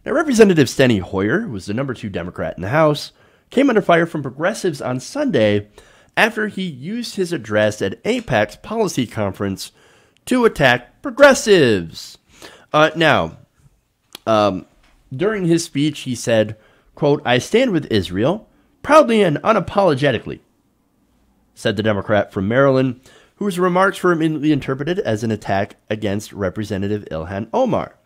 Now, Representative Steny Hoyer, who was the #2 Democrat in the House, came under fire from progressives on Sunday after he used his address at AIPAC's policy conference to attack progressives. During his speech, he said, quote, "I stand with Israel, proudly and unapologetically," said the Democrat from Maryland, whose remarks were immediately interpreted as an attack against Representative Ilhan Omar.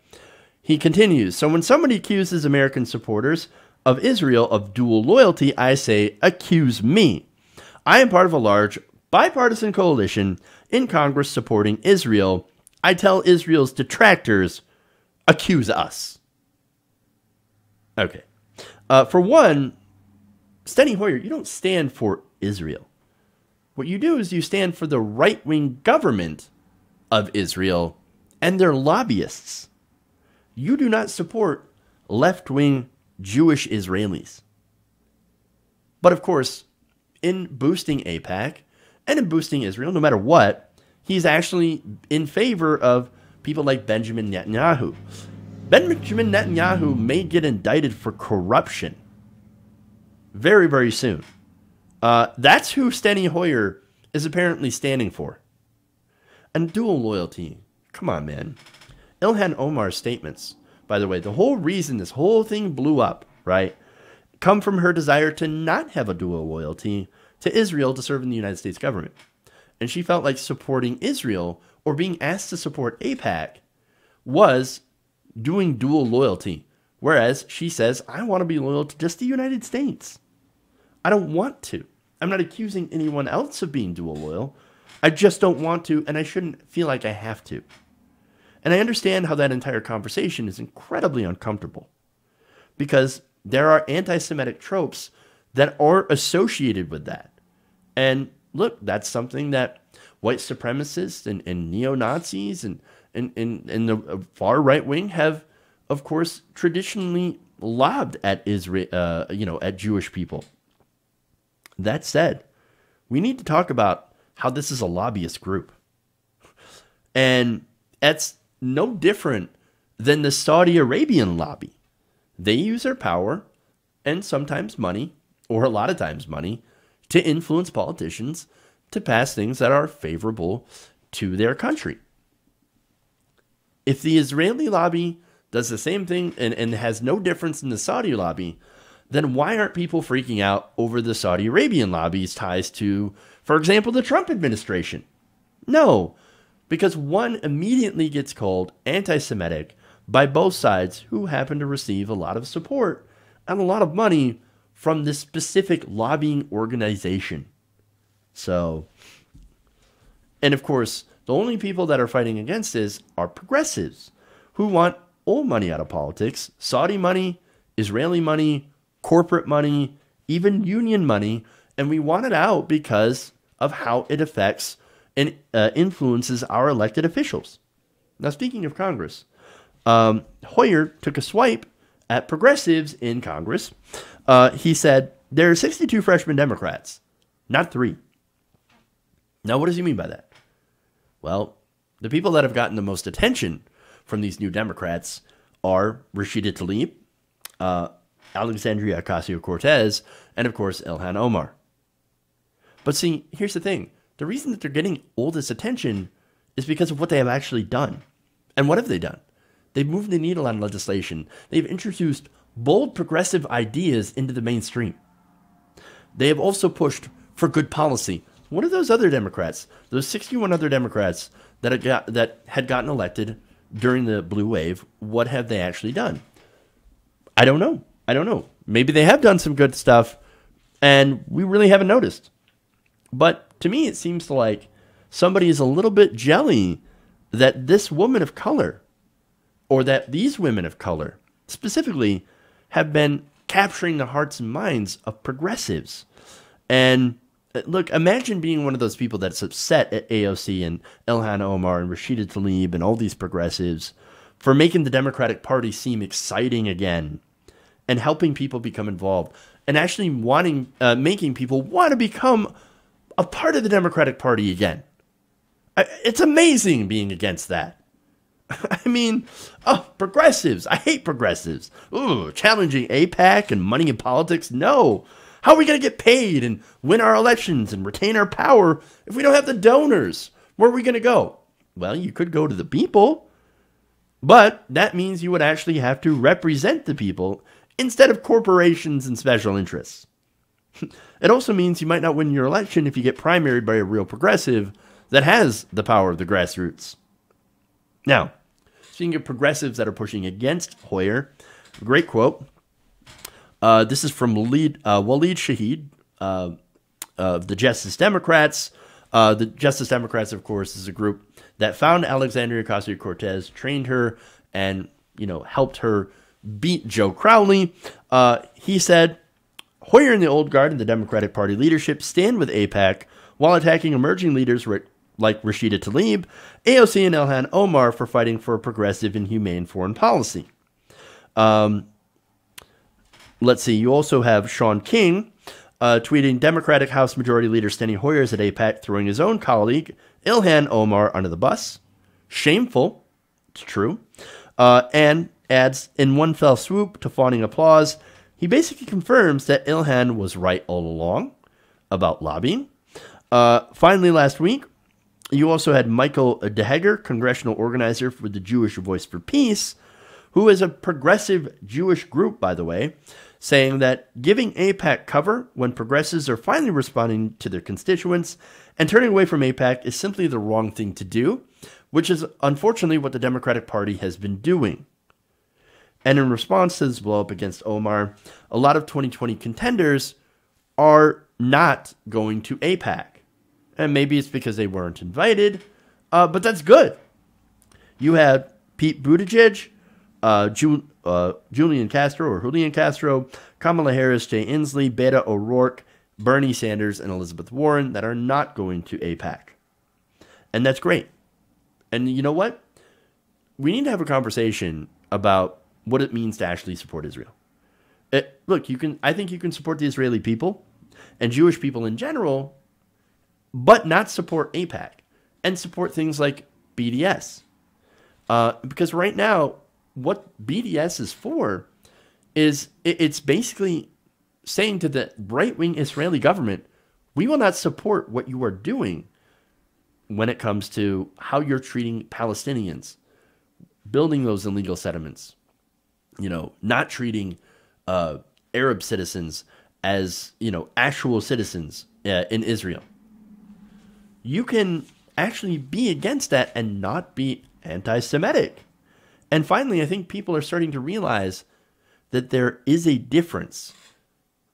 He continues, "So when somebody accuses American supporters of Israel of dual loyalty, I say, accuse me. I am part of a large bipartisan coalition in Congress supporting Israel. I tell Israel's detractors, accuse us." Okay. For one, Steny Hoyer, you don't stand for Israel. What you do is you stand for the right-wing government of Israel and their lobbyists. You do not support left-wing Jewish Israelis. But of course, in boosting AIPAC and in boosting Israel, no matter what, he's actually in favor of people like Benjamin Netanyahu. Benjamin Netanyahu may get indicted for corruption very, very soon. That's who Steny Hoyer is apparently standing for. And dual loyalty. Come on, man. Ilhan Omar's statements, by the way, the whole reason this whole thing blew up, right, come from her desire to not have a dual loyalty to Israel to serve in the United States government. And she felt like supporting Israel or being asked to support AIPAC was doing dual loyalty. Whereas she says, I want to be loyal to just the United States. I don't want to. I'm not accusing anyone else of being dual loyal. I just don't want to, and I shouldn't feel like I have to. And I understand how that entire conversation is incredibly uncomfortable because there are anti-Semitic tropes that are associated with that. And look, that's something that white supremacists and neo-Nazis and the far right wing have, of course, traditionally lobbed at Israel, at Jewish people. That said, we need to talk about how this is a lobbyist group. And that's no different than the Saudi Arabian lobby. They use their power and sometimes money, or a lot of times money, to influence politicians to pass things that are favorable to their country. If the Israeli lobby does the same thing and has no difference in the Saudi lobby, then why aren't people freaking out over the Saudi Arabian lobby's ties to, for example, the Trump administration? No, because one immediately gets called anti-Semitic by both sides who happen to receive a lot of support and a lot of money from this specific lobbying organization. So, and of course, the only people that are fighting against this are progressives who want all money out of politics, Saudi money, Israeli money, corporate money, even union money, and we want it out because of how it affects and influences our elected officials. Now, speaking of Congress, Hoyer took a swipe at progressives in Congress. He said, there are 62 freshman Democrats, not 3. Now, what does he mean by that? Well, the people that have gotten the most attention from these new Democrats are Rashida Tlaib, Alexandria Ocasio-Cortez, and of course, Ilhan Omar. But see, here's the thing. The reason that they're getting all this attention is because of what they have actually done. And what have they done? They've moved the needle on legislation. They've introduced bold progressive ideas into the mainstream. They have also pushed for good policy. What are those other Democrats, those 61 other Democrats that had gotten elected during the blue wave, what have they actually done? I don't know. Maybe they have done some good stuff, and we really haven't noticed. But to me, it seems like somebody is a little bit jelly that this woman of color, or that these women of color, specifically, have been capturing the hearts and minds of progressives. And look, imagine being one of those people that's upset at AOC and Ilhan Omar and Rashida Tlaib and all these progressives for making the Democratic Party seem exciting again and helping people become involved and actually making people want to become a part of the Democratic Party again. It's amazing being against that. I mean, oh, progressives. I hate progressives. Ooh, challenging AIPAC and money in politics. No. How are we going to get paid and win our elections and retain our power if we don't have the donors? Where are we going to go? Well, you could go to the people, but that means you would actually have to represent the people instead of corporations and special interests. It also means you might not win your election if you get primaried by a real progressive that has the power of the grassroots. Now, speaking of progressives that are pushing against Hoyer, great quote. This is from Waleed Shahid of the Justice Democrats. The Justice Democrats, of course, is a group that found Alexandria Ocasio-Cortez, trained her, and helped her beat Joe Crowley. He said, Hoyer and the old guard in the Democratic Party leadership stand with AIPAC while attacking emerging leaders like Rashida Tlaib, AOC, and Ilhan Omar for fighting for a progressive and humane foreign policy. Let's see. You also have Sean King tweeting, Democratic House Majority Leader Steny Hoyer is at AIPAC throwing his own colleague, Ilhan Omar, under the bus. Shameful. It's true. And adds, in one fell swoop to fawning applause, he basically confirms that Ilhan was right all along about lobbying. Finally, last week, you also had Michael DeHeger, congressional organizer for the Jewish Voice for Peace, who is a progressive Jewish group, by the way, saying that giving AIPAC cover when progressives are finally responding to their constituents and turning away from AIPAC is simply the wrong thing to do, which is unfortunately what the Democratic Party has been doing. And in response to this blow up against Omar, a lot of 2020 contenders are not going to AIPAC. And maybe it's because they weren't invited, but that's good. You had Pete Buttigieg, Julian Castro, Kamala Harris, Jay Inslee, Beto O'Rourke, Bernie Sanders, and Elizabeth Warren that are not going to AIPAC. And that's great. And you know what? We need to have a conversation about what it means to actually support Israel. Look, I think you can support the Israeli people and Jewish people in general, but not support AIPAC and support things like BDS. Because right now, what BDS is for is it's basically saying to the right-wing Israeli government, we will not support what you are doing when it comes to how you're treating Palestinians, building those illegal settlements, not treating Arab citizens as, actual citizens in Israel. You can actually be against that and not be anti-Semitic. And finally, I think people are starting to realize that there is a difference.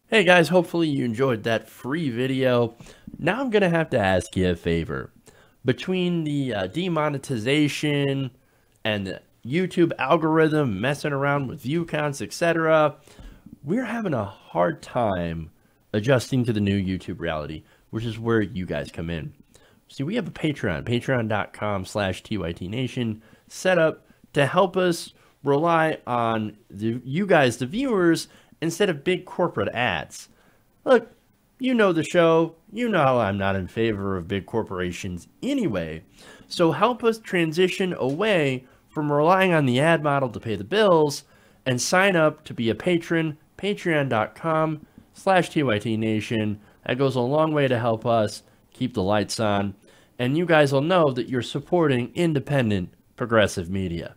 Hey guys, hopefully you enjoyed that free video. Now I'm going to have to ask you a favor. Between the demonetization and the YouTube algorithm messing around with view counts, etc., we're having a hard time adjusting to the new YouTube reality, which is where you guys come in. See, we have a Patreon, patreon.com/TYTNation, set up to help us rely on you guys, the viewers, instead of big corporate ads. Look, you know the show. You know I'm not in favor of big corporations anyway. So help us transition away from relying on the ad model to pay the bills and sign up to be a patron, patreon.com/TYTNation. That goes a long way to help us keep the lights on. And you guys will know that you're supporting independent progressive media.